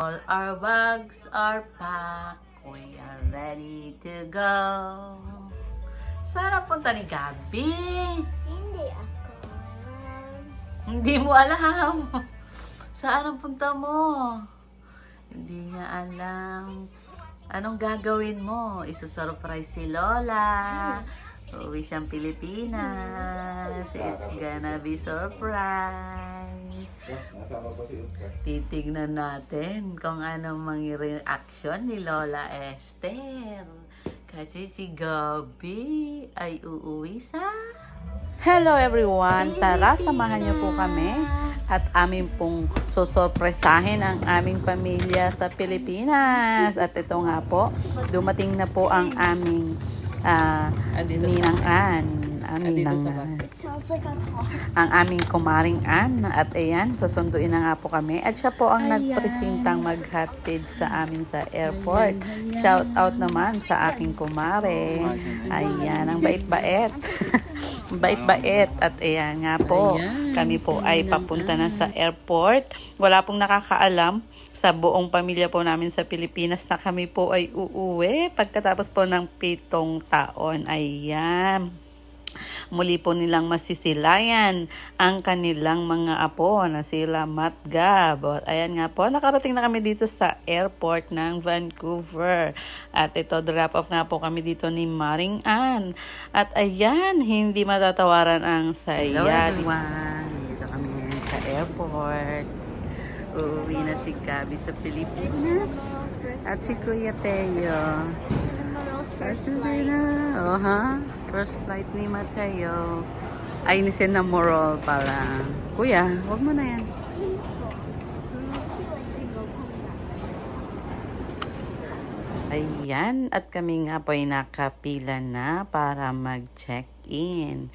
All our bags are packed. We are ready to go. Saan punta ni Gabi? Hindi ako alam. Hindi mo alam. Saan ang punta mo? Hindi niya alam. Anong gagawin mo? Isusurprise si Lola. Uwi siyang Pilipinas. It's gonna be surprise. Titignan natin kung anong reaction ni Lola Esther. Kasi si Gabi ay uuwi sa Hello everyone! Tara, samahan niyo po kami at amin pong susurpresahin ang aming pamilya sa Pilipinas. At ito nga po, dumating na po ang aming Ninang Ann. Sounds like a talk. Ang aming kumaring Ann. At ayan, susunduin na nga po kami. At siya po ang nagpresintang maghatid sa amin sa airport. Shout out naman sa aking kumare. Ayan, ang bait-bait. Bait-bait. At ayan nga po, kami po ay papunta na sa airport. Wala pong nakakaalam sa buong pamilya po namin sa Pilipinas na kami po ay uuwi pagkatapos po ng 7 taon. Ayan. Muli po nilang masisilayan ang kanilang mga apo na sila Matt Gab. At ayan nga po, nakarating na kami dito sa airport ng Vancouver. At ito, drop off nga po kami dito ni Maring Ann. At ayan, hindi matatawaran ang saya. Hello everyone! Dito kami ngayon sa airport. Uuwi na si Gabi sa Pilipinas. At si Kuya Teo. First flight. First flight ni Mateo. Ay, ni Sinamorol pala. Kuya, huwag mo na yan. Ayan, at kami nga po ay nakapila na para mag-check-in.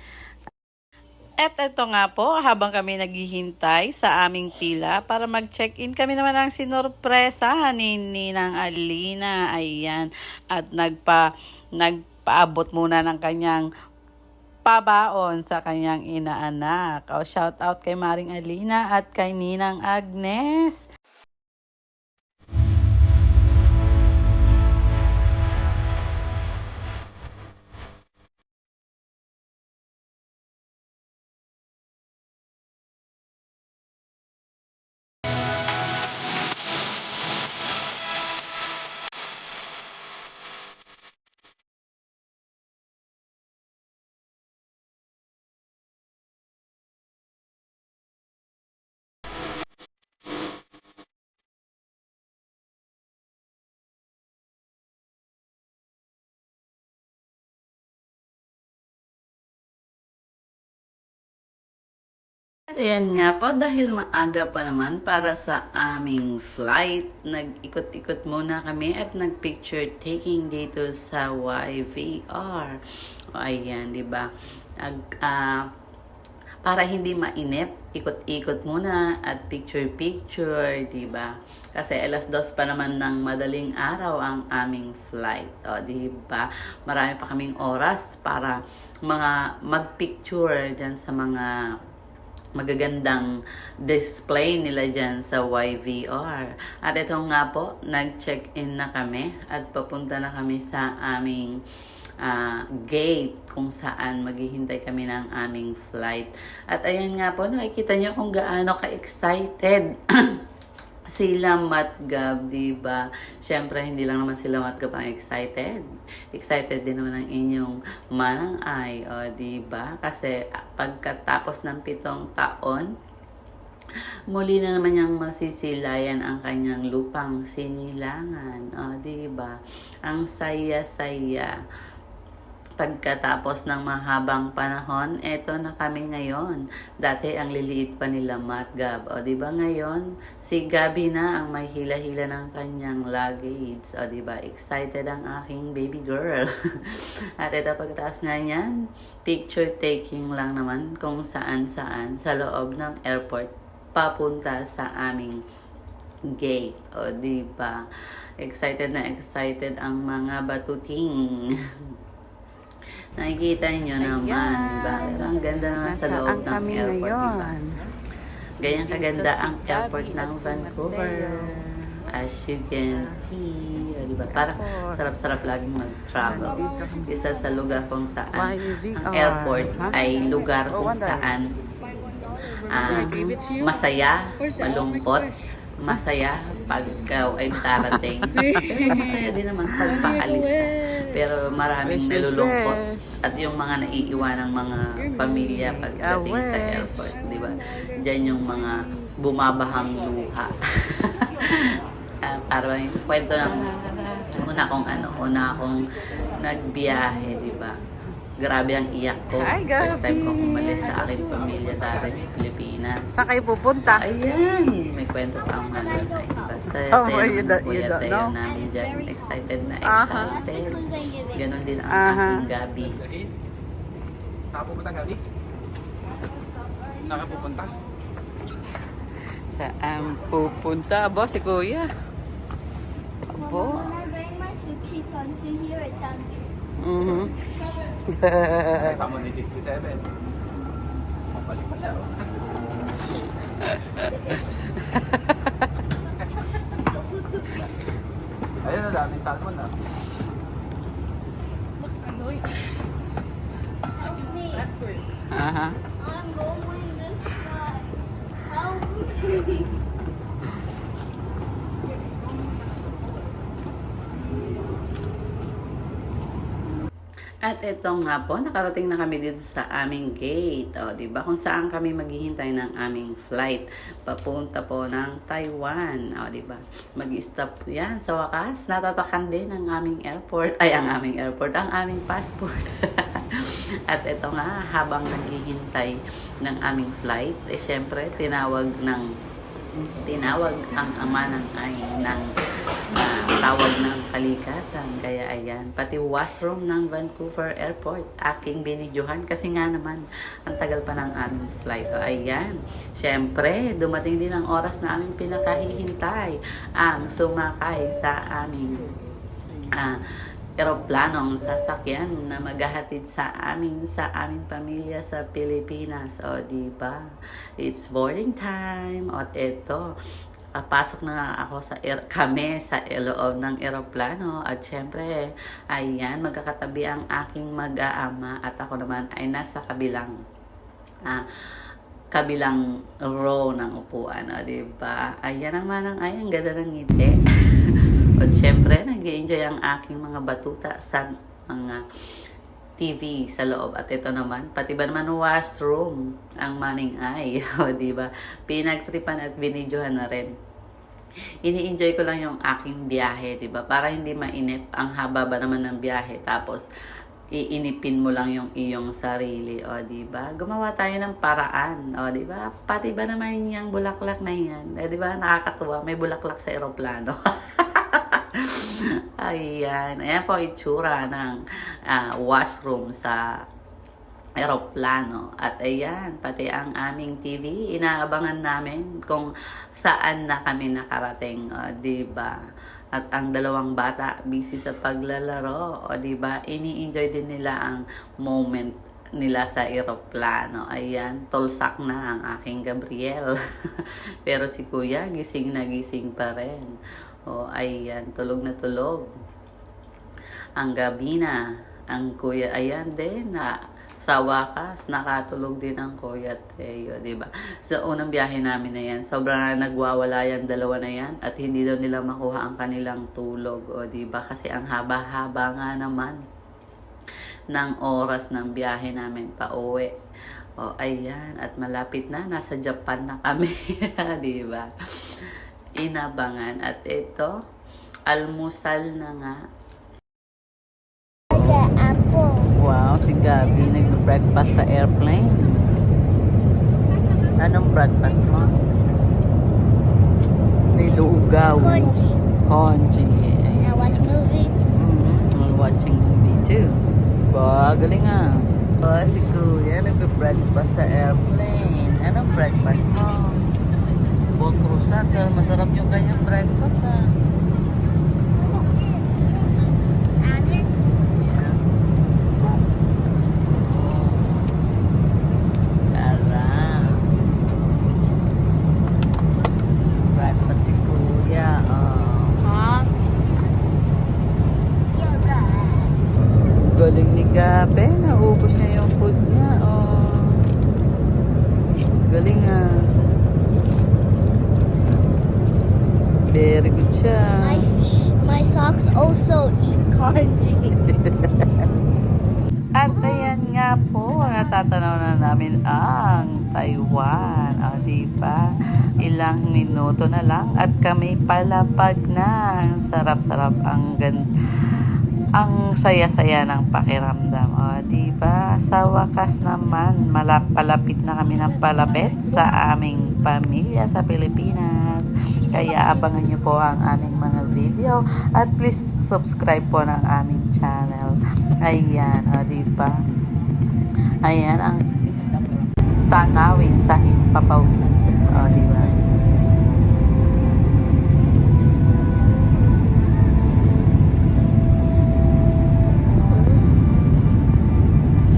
At ito nga po, habang kami naghihintay sa aming pila para mag-check-in, kami naman ang sinorpresa ni Ninang Alina. Ayan, at nagpaabot muna ng kanyang pabaon sa kanyang inaanak. O, shout out kay Maring Alina at kay Ninang Agnes. Ayan nga po, dahil maaga pa naman para sa aming flight, nag-ikot-ikot muna kami at nag-picture taking dito sa YVR. O ayan, di ba? Para hindi mainip, ikot-ikot muna at picture-picture, di ba? Kasi 2:00 pa naman ng madaling araw ang aming flight. O, di ba? Marami pa kaming oras para mag-picture dyan sa mga magagandang display nila dyan sa YVR. At ito nga po, nag-check-in na kami at papunta na kami sa aming gate kung saan maghihintay kami ng aming flight. At ayan nga po, nakikita nyo kung gaano ka-excited sila Matt Gab, diba? Siyempre, hindi lang naman sila Matt Gab ang excited. Excited din naman ang inyong manang ay, o diba? Kasi pagkatapos ng 7 taon, muli na naman niyang masisilayan ang kanyang lupang sinilangan. O diba? Ang saya-saya. Pagkatapos ng mahabang panahon, eto na kami ngayon. Dati ang liliit pa nila Matt Gab. O diba ngayon, si Gabi na ang may hila-hila ng kanyang luggage. O diba, excited ang aking baby girl. At ito pagkataas nga yan, picture taking lang naman kung saan-saan sa loob ng airport papunta sa aming gate. O diba, excited na excited ang mga batuting. Nakikita nyo naman, diba? Ang ganda naman sa loob ng airport, diba? Ganyan kaganda ang airport ng Vancouver. As you can see, di ba? Parang sarap-sarap laging mag-travel. Isa sa lugar kung saan ang airport ay lugar kung saan masaya, malungkot, masaya pag ikaw ay darating. Pero masaya din naman pag paalis ka. Pero maraming nalulungkot at yung mga naiiwan ng mga pamilya pagdating sa airport, di ba? Diyan yung mga bumabahang luha. Parang yung kwento ng una akong nagbiyahe, di ba? Grabe ang iyak ko. First time ko umalis sa aking pamilya dati sa Pilipinas. Saan kayo pupunta? Ayan, may kwento pa ang Malay, di ba? Saya-saya ng kuya tayo namin dyan. Excited na excited. Ganon din ang aking gabi. Saan ka pupunta, Gabi? Saan ka pupunta? Saan pupunta? Aba, si Kuya. Abo. When I bring my suitcase onto here, it's on here. Nakita mo na yung 67. Mabalik pa siya. Ayun, ang daming salmon ah. Help me. Aha. I'm going this way. Help me. At ito nga po, nakarating na kami dito sa aming gate. O, di ba? Kung saan kami maghihintay ng aming flight. Papunta po ng Taiwan. O, di ba? Mag-stop yan. Sa wakas, natatakan din ang aming airport. Ay, ang aming airport. Ang aming passport. At ito nga, habang naghihintay ng aming flight, eh, syempre, tinawag ang ama ng ay ng tawag ng kalikasan. Kaya ayan, pati washroom ng Vancouver Airport aking binidyohan kasi nga naman ang tagal pa ng aming flight. O ayan, syempre dumating din ang oras na aming pinakahihintay ang sumakay sa aming eroplanong sasakyan na maghahatid sa aming pamilya sa Pilipinas. O, di ba? It's boarding time. At eto, pasok na ako kami sa loob ng eroplano. At syempre, ayan, magkakatabi ang aking mag-aama at ako naman ay nasa kabilang row ng upuan. O, di ba? Ayan naman ang ganda ng ngiti. At syempre, nag-i-enjoy ang aking mga batuta sa mga TV sa loob. At ito naman, pati ba naman washroom ang maning ay. O, diba? Pinagtripan at binidyohan na rin. Ini-enjoy ko lang yung aking biyahe, diba? Para hindi mainip. Ang haba ba naman ng biyahe. Tapos, iinipin mo lang yung iyong sarili. O, diba? Gumawa tayo ng paraan. O, diba? Pati ba naman yung bulaklak na yan? O, diba? Nakakatuwa. May bulaklak sa eroplano. Ayan. Ayan po itsura ng washroom sa eroplano. At ayan, pati ang aming TV, inaabangan namin kung saan na kami nakarating. O, diba? At ang dalawang bata, busy sa paglalaro. O, diba? Ini-enjoy din nila ang moment nila sa eroplano. Ayan, tulsak na ang aking Gabriel. Pero si Kuya, gising na gising pa rin. O, ayan, tulog na tulog. Ang gabi na, ang Kuya, ayan din, sa wakas, nakatulog din ang Kuya Teo, diba? Sa unang biyahe namin na yan, sobrang nagwawala yan, dalawa na yan, at hindi daw nila makuha ang kanilang tulog, o diba? Kasi ang haba-haba nga naman ng oras ng biyahe namin pa uwi. O, ayan, at malapit na, nasa Japan na kami, diba? Inabangan. At ito, almusal na nga. The apple. Wow, si Gabi nagbe-breakfast sa airplane. Anong breakfast mo? Nilugaw. Congee. Congee. I watch movies. I'm watching movie too. Ba, galing ah. Si Kuya nagbe-breakfast sa airplane. Anong breakfast mo? Buwag croissant. Masarap yung kanyang breakfast ah. Breakfast si Kuya. Very good siya. My socks also eat kanji. At ayan nga po, natatanaw na namin ang Taiwan. O, diba? Ilang minuto na lang at kami palapag na. Ang sarap-sarap, ang saya-saya ng pakiramdam. O, diba? Sa wakas naman, palapit na kami ng palapit sa aming pamilya sa Pilipinas. Kaya abangan nyo po ang aming mga video at please subscribe po ng aming channel. Ayan, o diba? Ayan ang tanawin sa Himpapawid. O diba?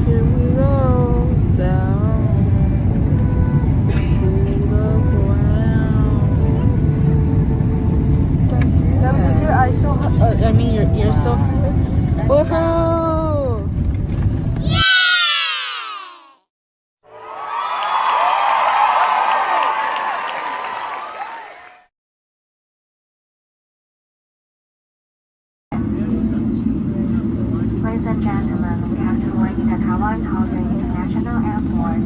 Here we go down to the ground. Is your eye so hot? I mean your ear so hot? Woohoo! Ladies and gentlemen, we have to wait at Taiwan Taipei International Airport.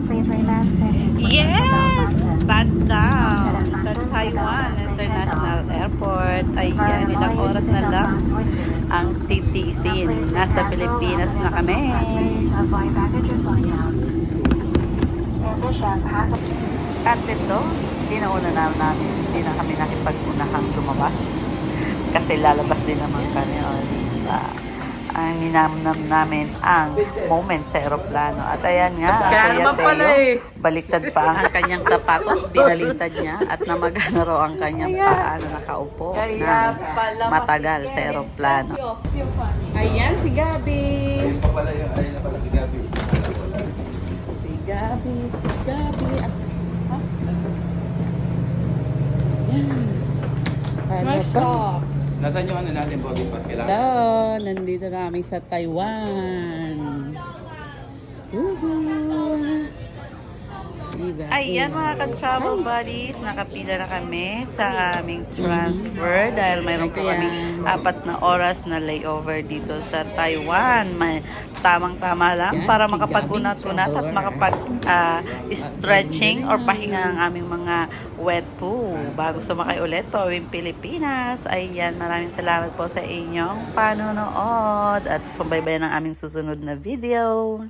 Please remain seated. Yes! Touchdown! Sa Taiwan International Airport. Ayan, ilang oras na lang ang titisin. Nasa Pilipinas na kami. At ito, tinauna na namin. Hindi na kami nakipag-unahang lumabas. Kasi lalabas din naman kami. O, diba? Ang ninamnam namin ang moment sa aeroplano. At ayan nga, Kaya naman pala eh. baliktad pa ang kanyang sapatos, binaliktad niya at namagana raw ang kanyang paa na nakaupo na matagal sa aeroplano. Ayan si Gabi. Yung pa pala yung ayun na pala si Gabi. Si Gabi. Gabi. Yan. Ano pa? Nasaan yung ano natin, boarding pass? Kailangan. Hello, nandito na kami sa Taiwan. Woohoo! Diba? Ayan mga ka-travel buddies, nakapila na kami sa aming transfer dahil mayroon po kami 4 na oras na layover dito sa Taiwan. May tamang-tama lang para makapag-unat-unat at makapag-stretching or pahinga ng aming mga wet poo bago sumakay ulit pa uwing Pilipinas. Ayan, maraming salamat po sa inyong panonood at subaybayan ng aming susunod na video.